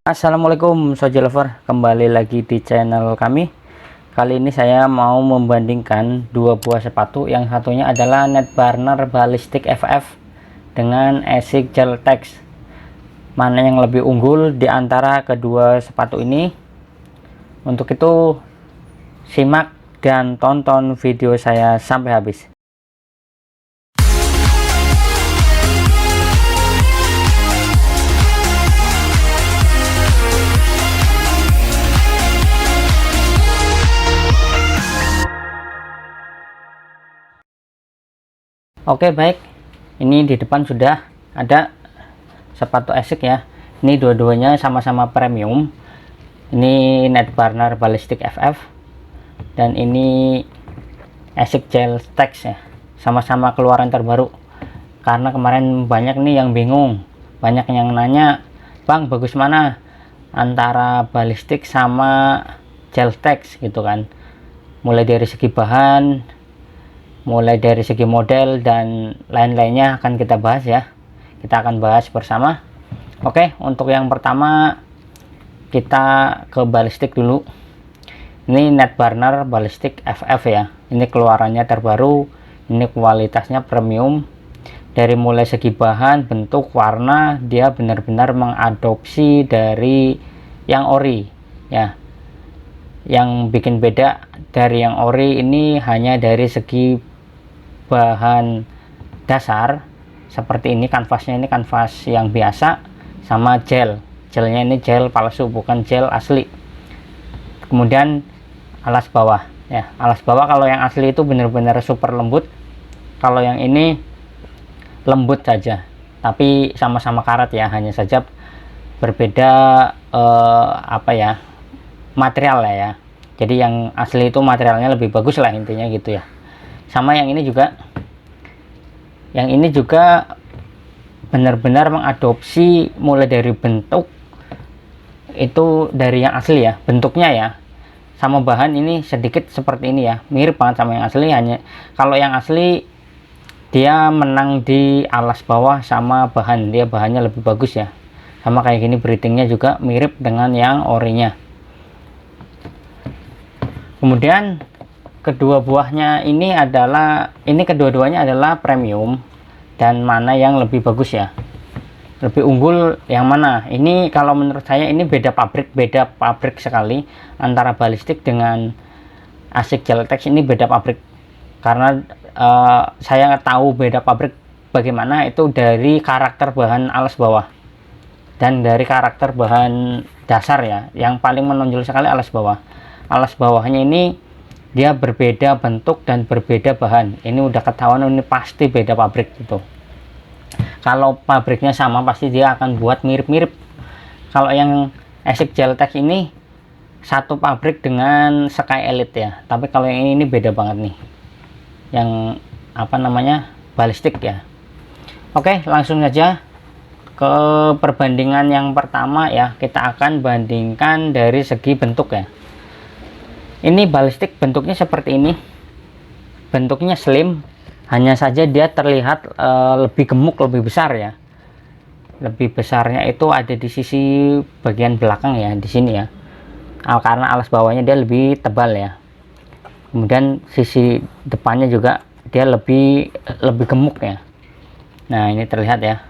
Assalamualaikum Soji Lover, kembali lagi di channel kami. Kali ini saya mau membandingkan dua buah sepatu. Yang satunya adalah Nettbarner Ballistic FF dengan Asics Gel-Tech. Mana yang lebih unggul di antara kedua sepatu ini? Untuk itu simak dan tonton video saya sampai habis. Oke, baik, ini di depan sudah ada sepatu Asics ya. Ini dua-duanya sama-sama premium. Ini Nettbarner Ballistic FF dan ini Asics Gel-Tech ya. Sama-sama keluaran terbaru. Karena kemarin banyak nih yang bingung, banyak yang nanya, "Bang, bagus mana antara Ballistic sama Gel-Tech?" gitu kan. Mulai dari segi bahan, mulai dari segi model dan lain-lainnya akan kita bahas ya. Kita akan bahas bersama. Oke, untuk yang pertama kita ke Ballistic dulu. Ini Nettbarner Ballistic FF ya. Ini keluarannya terbaru, ini kualitasnya premium. Dari mulai segi bahan, bentuk, warna, dia benar-benar mengadopsi dari yang ori ya. Yang bikin beda dari yang ori ini hanya dari segi bahan dasar seperti ini. Kanvasnya ini kanvas yang biasa, sama gelnya ini gel palsu, bukan gel asli. Kemudian alas bawah ya, alas bawah kalau yang asli itu benar-benar super lembut, kalau yang ini lembut saja, tapi sama-sama karat ya, hanya saja berbeda material ya. Jadi yang asli itu materialnya lebih bagus lah, intinya gitu ya. Sama yang ini juga benar-benar mengadopsi mulai dari bentuk itu dari yang asli ya, bentuknya ya, sama bahan ini sedikit seperti ini ya, mirip banget sama yang asli. Hanya kalau yang asli dia menang di alas bawah sama bahan, dia bahannya lebih bagus ya, sama kayak gini, breathingnya juga mirip dengan yang orinya. Kemudian kedua buahnya ini kedua-duanya adalah premium. Dan mana yang lebih bagus ya, lebih unggul yang mana? Ini kalau menurut saya ini beda pabrik sekali antara Ballistic dengan Asics Gel-Tech. Ini beda pabrik karena saya nggak tahu beda pabrik bagaimana itu dari karakter bahan alas bawah dan dari karakter bahan dasar ya. Yang paling menonjol sekali alas bawah. Alas bawahnya ini dia berbeda bentuk dan berbeda bahan. Ini udah ketahuan, ini pasti beda pabrik gitu. Kalau pabriknya sama pasti dia akan buat mirip-mirip. Kalau yang Asics Gel-Tech ini satu pabrik dengan Sky Elite ya, tapi kalau yang ini beda banget nih, yang Ballistic ya. Oke, langsung saja ke perbandingan yang pertama ya. Kita akan bandingkan dari segi bentuk ya. Ini Ballistic bentuknya seperti ini, bentuknya slim, hanya saja dia terlihat lebih gemuk, lebih besar ya. Lebih besarnya itu ada di sisi bagian belakang ya, di sini ya, karena alas bawahnya dia lebih tebal ya. Kemudian sisi depannya juga dia lebih gemuk ya. Nah, ini terlihat ya,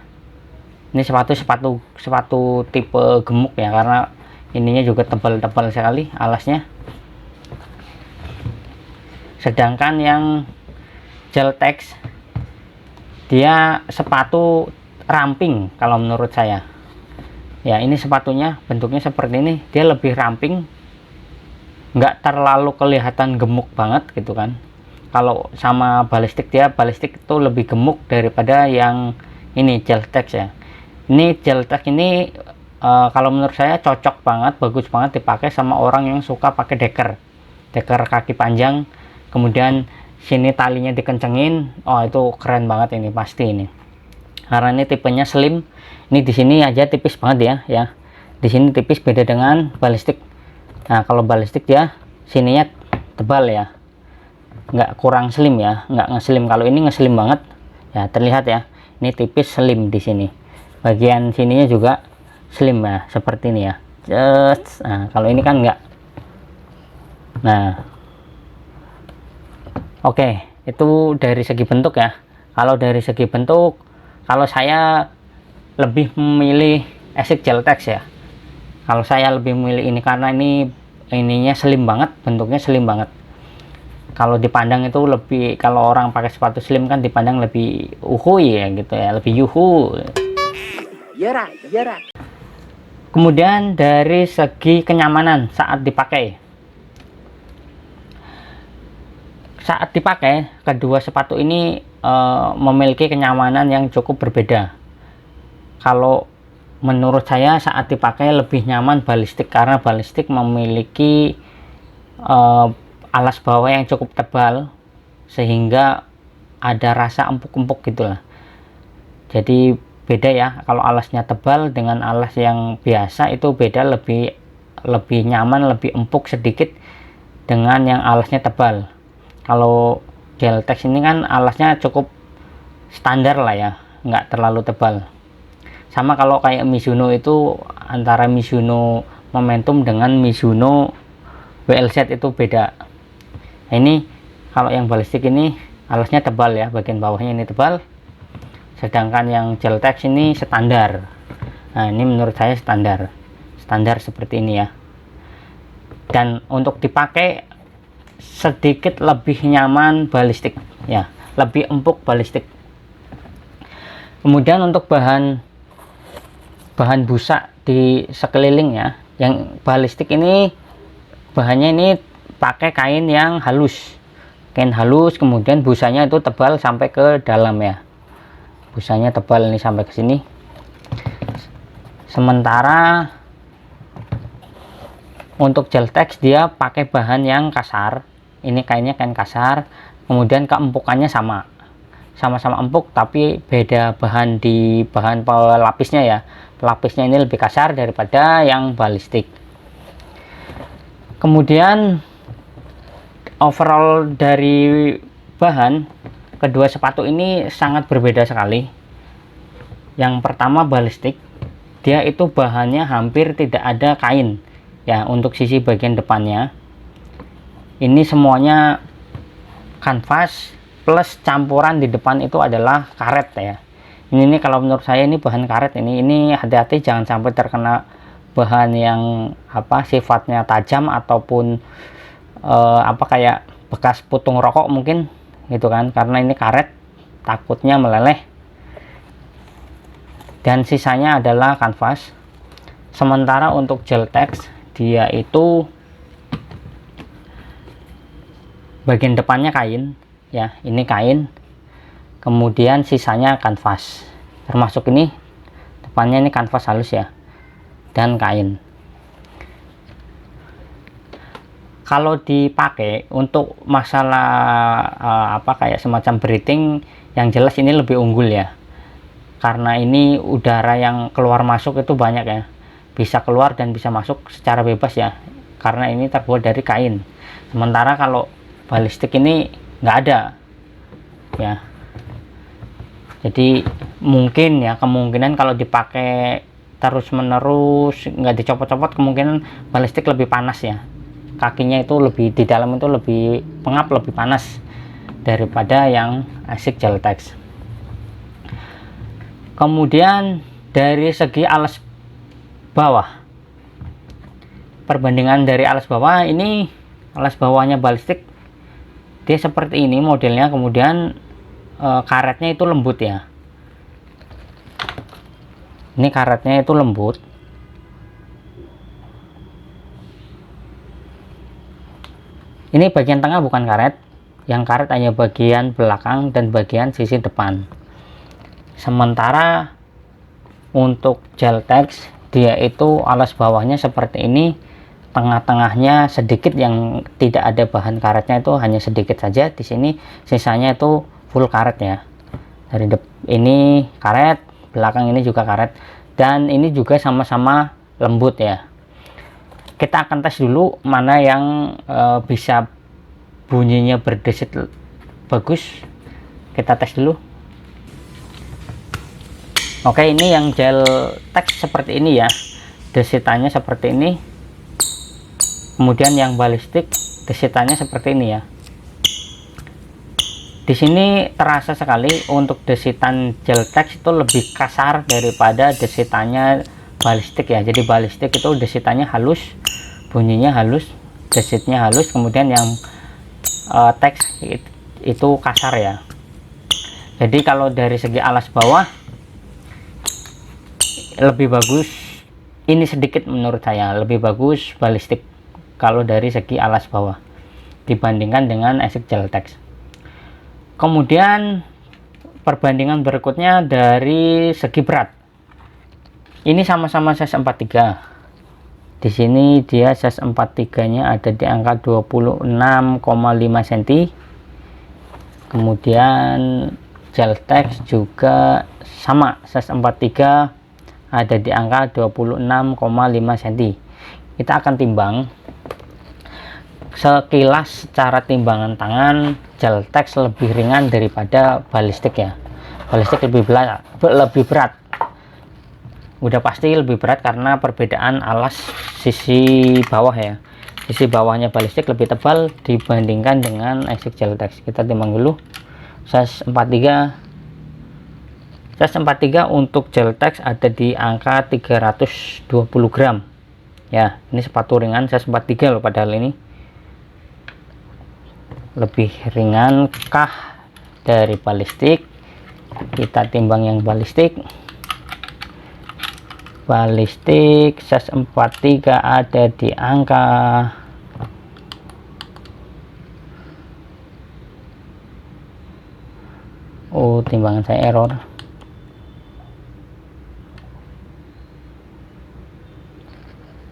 ini sepatu tipe gemuk ya, karena ininya juga tebal-tebal sekali alasnya. Sedangkan yang Gel-Tech dia sepatu ramping kalau menurut saya ya. Ini sepatunya bentuknya seperti ini, dia lebih ramping, nggak terlalu kelihatan gemuk banget gitu kan. Kalau sama Ballistic itu lebih gemuk daripada yang ini Gel-Tech ya. Ini Gel-Tech ini kalau menurut saya cocok banget, bagus banget dipakai sama orang yang suka pakai deker kaki panjang. Kemudian sini talinya dikencengin, oh itu keren banget ini pasti ini. Karena ini tipenya slim. Ini di sini aja tipis banget ya. Di sini tipis, beda dengan Ballistic. Nah, kalau Ballistic dia sininya tebal ya, nggak kurang slim ya, nggak ngeslim. Kalau ini ngeslim banget ya, terlihat ya. Ini tipis, slim di sini. Bagian sininya juga slim ya, seperti ini ya. Nah, kalau ini kan enggak. Nah, oke, itu dari segi bentuk ya. Kalau dari segi bentuk, kalau saya lebih memilih ASIC Geltex ya. Kalau saya lebih memilih ini karena ininya slim banget, bentuknya slim banget. Kalau dipandang itu lebih, kalau orang pakai sepatu slim kan dipandang lebih uhuy ya gitu ya, lebih yuhu. Kemudian dari segi kenyamanan saat dipakai. Saat dipakai, kedua sepatu ini memiliki kenyamanan yang cukup berbeda. Kalau menurut saya saat dipakai lebih nyaman balistik, karena balistik memiliki alas bawah yang cukup tebal sehingga ada rasa empuk-empuk gitulah. Jadi beda ya, kalau alasnya tebal dengan alas yang biasa itu beda, lebih nyaman, lebih empuk sedikit dengan yang alasnya tebal. Kalau Geltex ini kan alasnya cukup standar lah ya, nggak terlalu tebal. Sama kalau kayak Mizuno itu, antara Mizuno Momentum dengan Mizuno WLZ itu beda. Nah, ini kalau yang balistik ini alasnya tebal ya, bagian bawahnya ini tebal, sedangkan yang Geltex ini standar. Nah, ini menurut saya standar seperti ini ya. Dan untuk dipakai sedikit lebih nyaman balistik ya, lebih empuk balistik. Kemudian untuk bahan busa di sekelilingnya, yang balistik ini bahannya ini pakai kain yang halus, kemudian busanya itu tebal sampai ke dalam ya, busanya tebal ini sampai ke sini. Sementara untuk Geltex dia pakai bahan yang kasar, ini kainnya kain kasar, kemudian keempukannya sama-sama empuk, tapi beda bahan di bahan pelapisnya ya. Pelapisnya ini lebih kasar daripada yang balistik. Kemudian overall dari bahan, kedua sepatu ini sangat berbeda sekali. Yang pertama balistik, dia itu bahannya hampir tidak ada kain ya. Untuk sisi bagian depannya ini semuanya kanvas plus campuran di depan itu adalah karet ya. Ini kalau menurut saya ini bahan karet, ini hati-hati jangan sampai terkena bahan yang sifatnya tajam ataupun kayak bekas putung rokok mungkin gitu kan, karena ini karet takutnya meleleh. Dan sisanya adalah kanvas. Sementara untuk Geltex dia itu bagian depannya kain ya, ini kain, kemudian sisanya kanvas, termasuk ini depannya ini kanvas halus ya, dan kain. Kalau dipakai untuk masalah kayak semacam breathing, yang jelas ini lebih unggul ya, karena ini udara yang keluar masuk itu banyak ya, bisa keluar dan bisa masuk secara bebas ya, karena ini terbuat dari kain. Sementara kalau balistik ini nggak ada ya. Jadi mungkin ya, kemungkinan kalau dipakai terus menerus nggak dicopot-copot, kemungkinan balistik lebih panas ya, kakinya itu lebih di dalam itu lebih pengap, lebih panas daripada yang ASIC Geltex. Kemudian dari segi alas bawah, perbandingan dari alas bawah, ini alas bawahnya balistik dia seperti ini modelnya, kemudian karetnya itu lembut ya, ini karetnya itu lembut. Ini bagian tengah bukan karet, yang karet hanya bagian belakang dan bagian sisi depan. Sementara untuk Geltex dia itu alas bawahnya seperti ini, tengah-tengahnya sedikit yang tidak ada bahan karetnya, itu hanya sedikit saja di sini, sisanya itu full karet ya. Dari ini karet, belakang ini juga karet, dan ini juga sama-sama lembut ya. Kita akan tes dulu mana yang bisa bunyinya berdesit bagus. Kita tes dulu. Oke, ini yang Geltex seperti ini ya. desitannya seperti ini, kemudian yang balistik desitannya seperti ini ya. Di sini terasa sekali untuk desitan Geltex itu lebih kasar daripada desitannya balistik ya. Jadi balistik itu desitannya halus, bunyinya halus, desitnya halus, kemudian yang teks itu kasar ya. Jadi kalau dari segi alas bawah lebih bagus ini sedikit, menurut saya lebih bagus balistik kalau dari segi alas bawah dibandingkan dengan ASIC Geltex. Kemudian perbandingan berikutnya dari segi berat. Ini sama-sama size 43. Di sini dia size 43-nya ada di angka 26,5 cm. Kemudian Geltex juga sama, size 43 ada di angka 26,5 cm. Kita akan timbang. Sekilas secara timbangan tangan, Geltex lebih ringan daripada balistik ya. Balistik lebih berat. Udah pasti lebih berat karena perbedaan alas sisi bawah ya. Sisi bawahnya balistik lebih tebal dibandingkan dengan ASIC Geltex. Kita timbang dulu. Size 43. Size 43 untuk Geltex ada di angka 320 gram. Ya, ini sepatu ringan size 43 loh, padahal ini lebih ringan kah dari balistik. Kita timbang yang balistik. Balistik size 43 ada di angka timbangan saya error.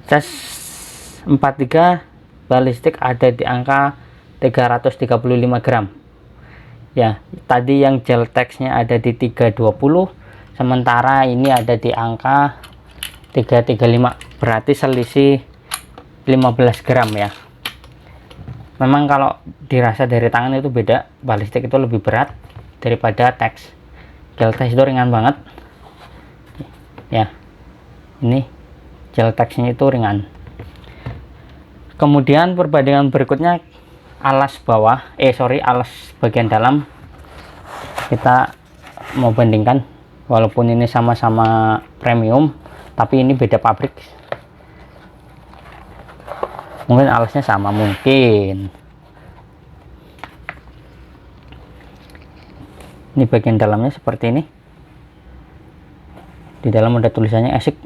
Size 43 balistik ada di angka 335 gram ya. Tadi yang Geltex-nya ada di 320, sementara ini ada di angka 335, berarti selisih 15 gram ya. Memang kalau dirasa dari tangan itu beda, balistik itu lebih berat daripada Tex. Geltex itu ringan banget ya, ini Geltex-nya itu ringan. Kemudian perbandingan berikutnya alas bawah, alas bagian dalam. Kita mau bandingkan, walaupun ini sama-sama premium tapi ini beda pabrik. Mungkin alasnya sama, mungkin ini bagian dalamnya seperti ini. Di dalam ada tulisannya ASIC,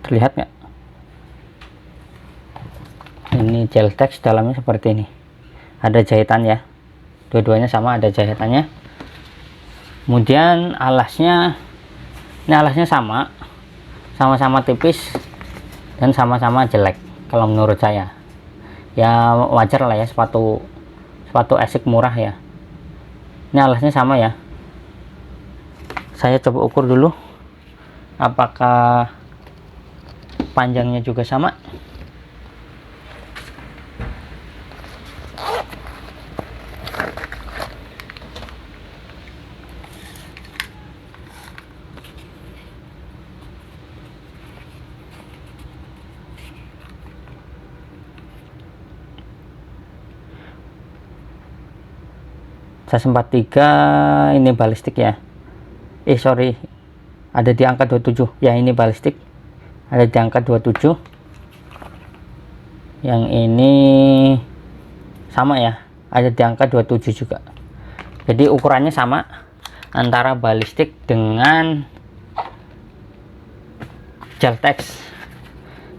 terlihat nggak? Ini Geltex dalamnya seperti ini, ada jahitan ya, dua-duanya sama ada jahitannya. Kemudian alasnya, ini alasnya sama-sama tipis dan sama-sama jelek kalau menurut saya ya. Wajar lah ya, sepatu ASIC murah ya. Ini alasnya sama ya. Saya coba ukur dulu apakah panjangnya juga sama. Size 43 ini balistik ya. Sorry, ada di angka 27 ya. Ini balistik ada di angka 27. Yang ini sama ya, ada di angka 27 juga. Jadi ukurannya sama antara balistik dengan Geltex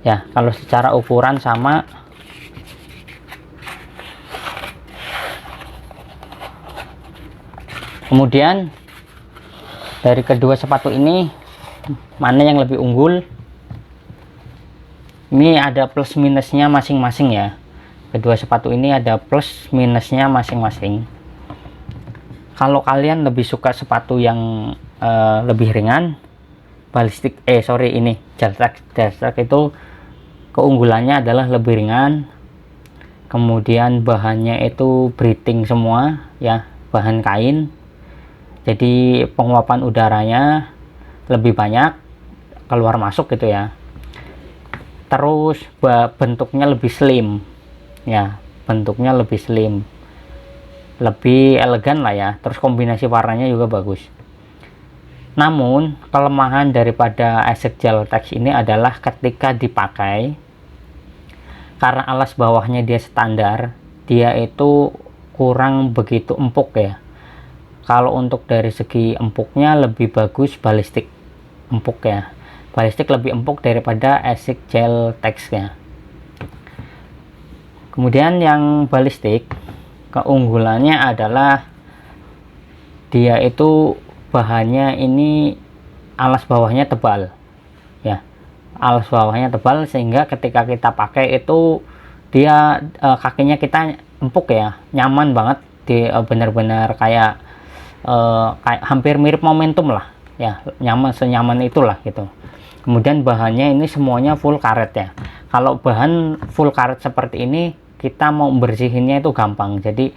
ya. Kalau secara ukuran sama. Kemudian dari kedua sepatu ini mana yang lebih unggul? Ini ada plus minusnya masing-masing ya. Kedua sepatu ini ada plus minusnya masing-masing. Kalau kalian lebih suka sepatu yang lebih ringan, balistik ini Geltex itu keunggulannya adalah lebih ringan. Kemudian bahannya itu breathing semua ya, bahan kain. Jadi penguapan udaranya lebih banyak keluar masuk gitu ya. terus bentuknya lebih slim ya, bentuknya lebih slim, lebih elegan lah ya, terus kombinasi warnanya juga bagus. Namun kelemahan daripada Essek Gel Text ini adalah ketika dipakai, karena alas bawahnya dia standar, dia itu kurang begitu empuk ya. Kalau untuk dari segi empuknya lebih bagus Ballistic empuk ya, Ballistic lebih empuk daripada Essek Gel Text ya. Kemudian yang Ballistic keunggulannya adalah dia itu bahannya ini alas bawahnya tebal ya, alas bawahnya tebal sehingga ketika kita pakai itu dia kakinya kita empuk ya, nyaman banget, di benar-benar kayak hampir mirip Momentum lah ya, nyaman, senyaman itulah gitu. Kemudian bahannya ini semuanya full karet ya. Kalau bahan full karet seperti ini kita mau bersihinnya itu gampang, jadi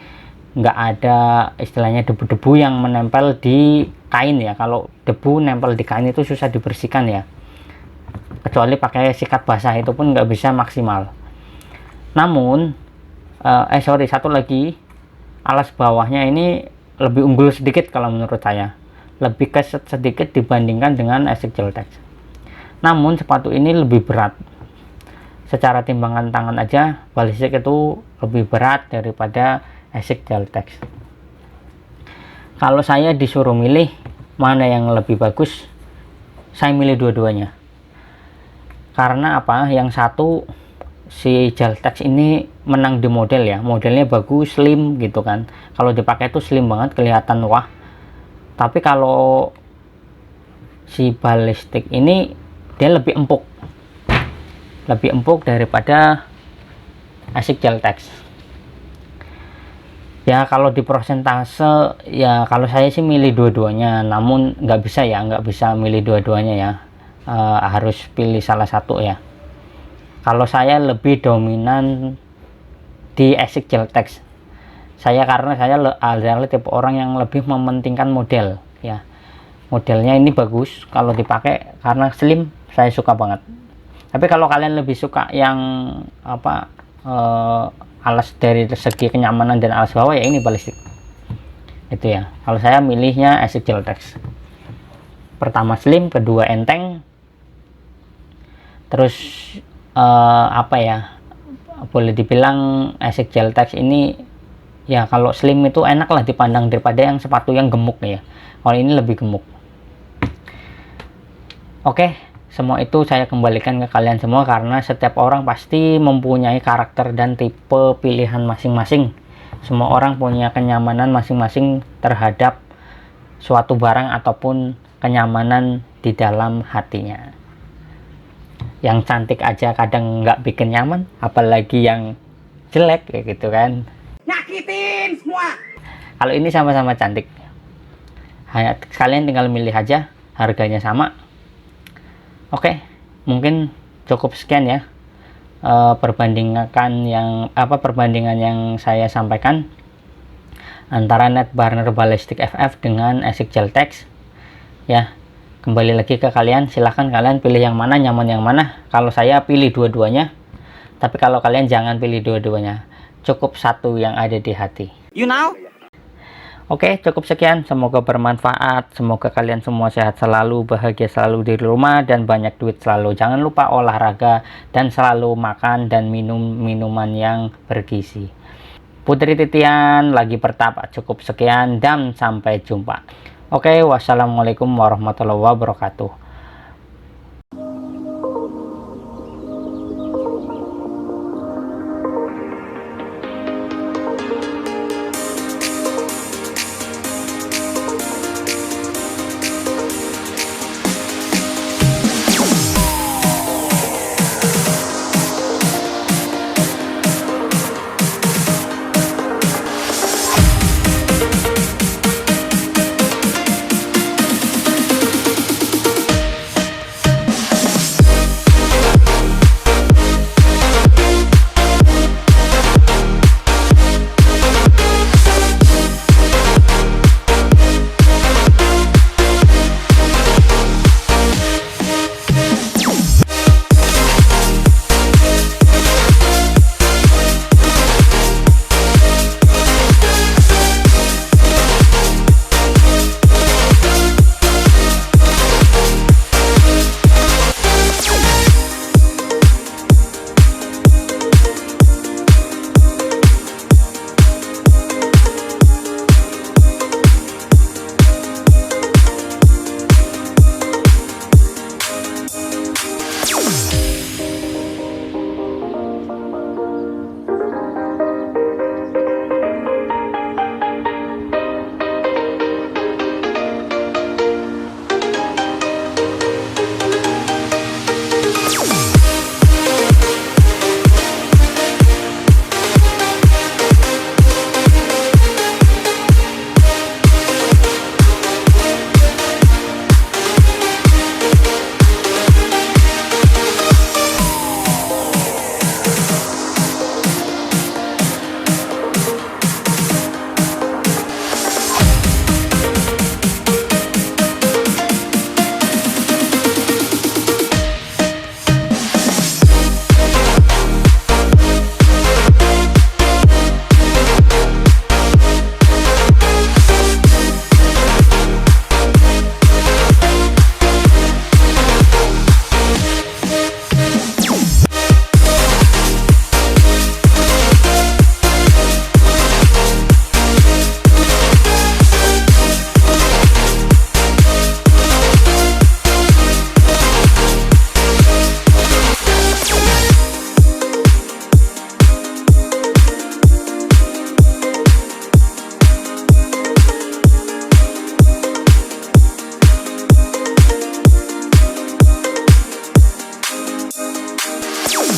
nggak ada istilahnya debu-debu yang menempel di kain ya. Kalau debu nempel di kain itu susah dibersihkan ya, kecuali pakai sikat basah, itu pun nggak bisa maksimal. Namun satu lagi, alas bawahnya ini lebih unggul sedikit kalau menurut saya, lebih keset sedikit dibandingkan dengan Essek Gel Text. Namun sepatu ini lebih berat, secara timbangan tangan aja Ballistic itu lebih berat daripada Essek Gel Text. Kalau saya disuruh milih mana yang lebih bagus, saya milih dua-duanya. Karena apa? Yang satu, si Gel Text ini menang di model ya, modelnya bagus, slim gitu kan. Kalau dipakai itu slim banget, kelihatan wah. Tapi kalau si Ballistic ini dia lebih empuk daripada Essek Gel Text ya. Kalau di persentase ya, kalau saya sih milih dua-duanya, namun nggak bisa milih dua-duanya ya, harus pilih salah satu ya. Kalau saya lebih dominan di Essek Gel Text karena saya adalah tipe orang yang lebih mementingkan model ya. Modelnya ini bagus kalau dipakai, karena slim saya suka banget. Tapi kalau kalian lebih suka yang alas dari segi kenyamanan dan alas bawah, ya ini Ballistic itu ya. Kalau saya milihnya Essek Gel Text, pertama slim, kedua enteng, terus boleh dibilang Essek Gel Text ini ya, kalau slim itu enak lah dipandang daripada yang sepatu yang gemuk ya. Kalau ini lebih gemuk. Oke, semua itu saya kembalikan ke kalian semua, karena setiap orang pasti mempunyai karakter dan tipe pilihan masing-masing. Semua orang punya kenyamanan masing-masing terhadap suatu barang ataupun kenyamanan di dalam hatinya. Yang cantik aja kadang nggak bikin nyaman, apalagi yang jelek kayak gitu kan, nyakitin semua. Kalau ini sama-sama cantik, hanya kalian tinggal milih aja, harganya sama. Oke, mungkin cukup sekian ya perbandingan yang saya sampaikan antara Nettbrunner Ballistic FF dengan Essek Gel Text ya. Kembali lagi ke kalian, silahkan kalian pilih yang mana, nyaman yang mana. Kalau saya pilih dua-duanya, tapi kalau kalian jangan pilih dua-duanya, cukup satu yang ada di hati. You know? Oke, cukup sekian. Semoga bermanfaat. Semoga kalian semua sehat selalu, bahagia selalu di rumah, dan banyak duit selalu. Jangan lupa olahraga dan selalu makan dan minum minuman yang bergizi. Putri Titian lagi bertapa. Cukup sekian dan sampai jumpa. Oke, wassalamualaikum warahmatullahi wabarakatuh.